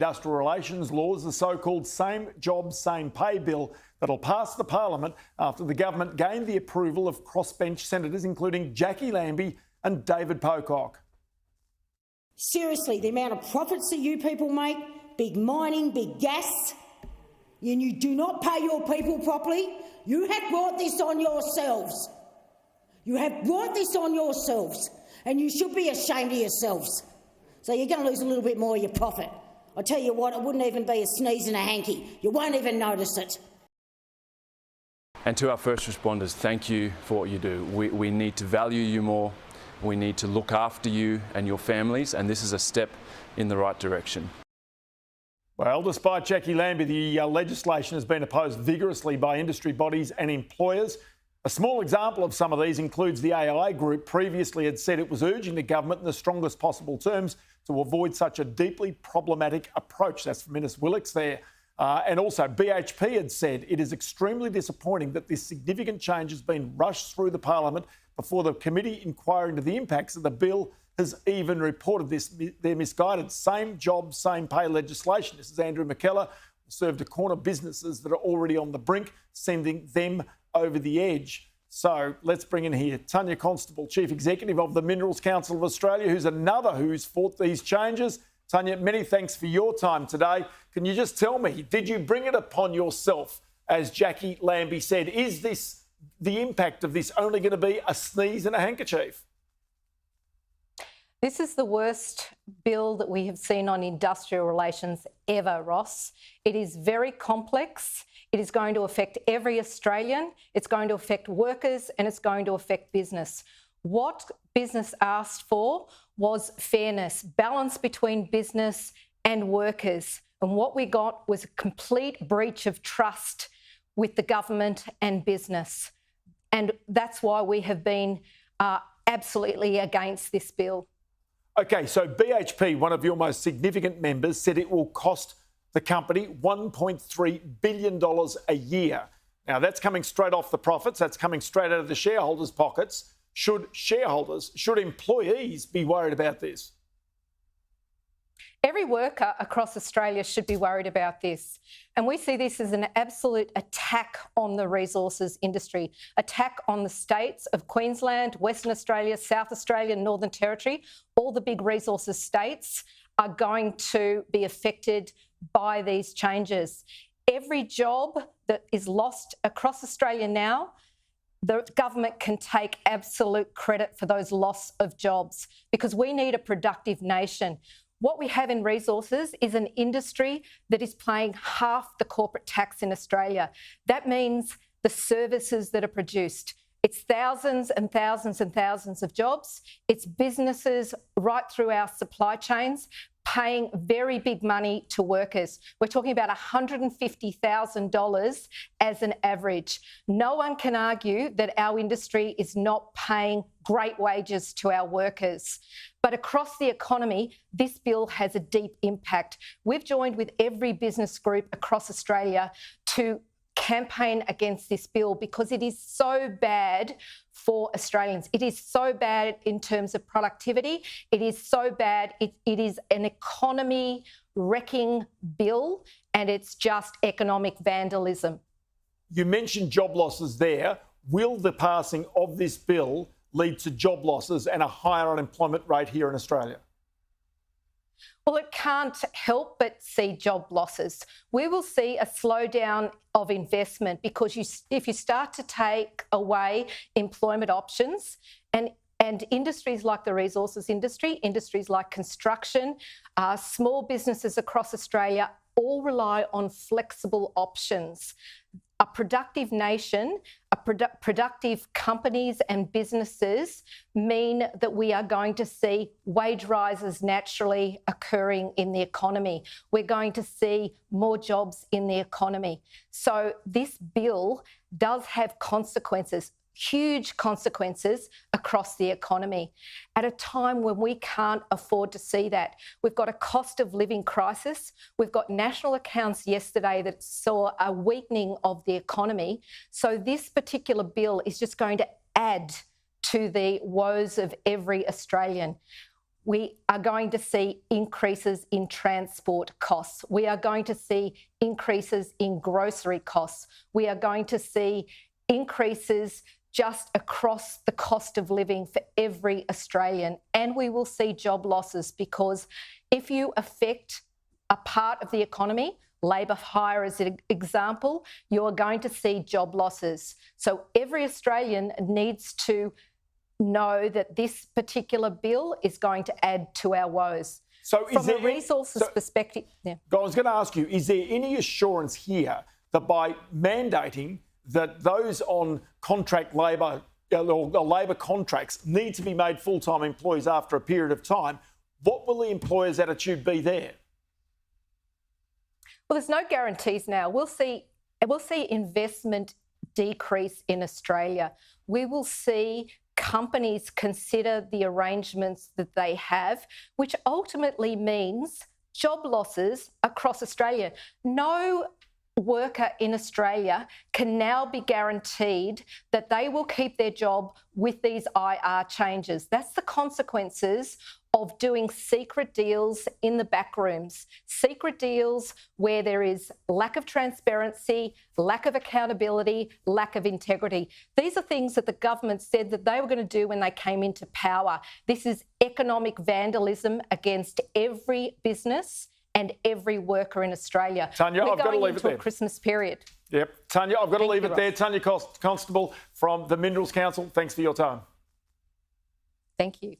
Industrial relations laws, the so-called Same Job, Same Pay bill that'll pass the parliament after the government gained the approval of crossbench senators, including Jackie Lambie and David Pocock. Seriously, the amount of profits that you people make, big mining, big gas, and you do not pay your people properly, you have brought this on yourselves. You have brought this on yourselves, and you should be ashamed of yourselves. So you're going to lose a little bit more of your profit. I tell you what, it wouldn't even be a sneeze and a hanky. You won't even notice it. And to our first responders, thank you for what you do. We need to value you more. We need to look after you and your families, and this is a step in the right direction. Well, despite Jackie Lambie, the legislation has been opposed vigorously by industry bodies and employers. A small example of some of these includes the AI Group previously had said it was urging the government in the strongest possible terms to avoid such a deeply problematic approach. That's from Minister Willicks there. And also BHP had said it is extremely disappointing that this significant change has been rushed through the parliament before the committee inquiring into the impacts of the bill has even reported their misguided same job, same pay legislation. This is Andrew McKellar, served to corner businesses that are already on the brink, sending them over the edge. So let's bring in here Tanya Constable, Chief Executive of the Minerals Council of Australia, who's fought these changes. Tanya, many thanks for your time today. Can you just tell me, did you bring it upon yourself, as Jackie Lambie said? Is this the impact of this only going to be a sneeze and a handkerchief? This is the worst bill that we have seen on industrial relations ever, Ross. It is very complex. It is going to affect every Australian. It's going to affect workers and it's going to affect business. What business asked for was fairness, balance between business and workers. And what we got was a complete breach of trust with the government and business. And that's why we have been absolutely against this bill. OK, so BHP, one of your most significant members, said it will cost the company $1.3 billion a year. Now, that's coming straight off the profits. That's coming straight out of the shareholders' pockets. Should employees be worried about this? Every worker across Australia should be worried about this. And we see this as an absolute attack on the resources industry, attack on the states of Queensland, Western Australia, South Australia, Northern Territory. All the big resources states are going to be affected by these changes. Every job that is lost across Australia now, the government can take absolute credit for those loss of jobs because we need a productive nation. What we have in resources is an industry that is paying half the corporate tax in Australia. That means the services that are produced. It's thousands and thousands and thousands of jobs. It's businesses right through our supply chains paying very big money to workers. We're talking about $150,000 as an average. No one can argue that our industry is not paying great wages to our workers. But across the economy, this bill has a deep impact. We've joined with every business group across Australia to campaign against this bill because it is so bad for Australians. It is so bad in terms of productivity. It is so bad. It is an economy wrecking bill and it's just economic vandalism. You mentioned job losses there. Will the passing of this bill lead to job losses and a higher unemployment rate here in Australia? Well, it can't help but see job losses. We will see a slowdown of investment because if you start to take away employment options and industries like the resources industry, industries like construction, small businesses across Australia all rely on flexible options. A productive nation, productive companies and businesses mean that we are going to see wage rises naturally occurring in the economy. We're going to see more jobs in the economy. So this bill does have consequences, huge consequences across the economy at a time when we can't afford to see that. We've got a cost of living crisis. We've got national accounts yesterday that saw a weakening of the economy. So this particular bill is just going to add to the woes of every Australian. we are going to see increases in transport costs. We are going to see increases in grocery costs. We are going to see increases just across the cost of living for every Australian. And we will see job losses, because if you affect a part of the economy, labour hire as an example, you are going to see job losses. So every Australian needs to know that this particular bill is going to add to our woes. So from a resources perspective... Yeah. I was going to ask you, is there any assurance here that by mandating that those on contract labour or labour contracts need to be made full-time employees after a period of time, what will the employer's attitude be there? Well, there's no guarantees now. We'll see investment decrease in Australia. We will see companies consider the arrangements that they have, which ultimately means job losses across Australia. No worker in Australia can now be guaranteed that they will keep their job with these IR changes. That's the consequences of doing secret deals in the back rooms, secret deals where there is lack of transparency, lack of accountability, lack of integrity. These are things that the government said that they were going to do when they came into power. This is economic vandalism against every business and every worker in Australia. Tanya, I've got to leave it there. Christmas period. Yep. Tanya, I've got to leave it there. Tanya Constable from the Minerals Council, thanks for your time. Thank you.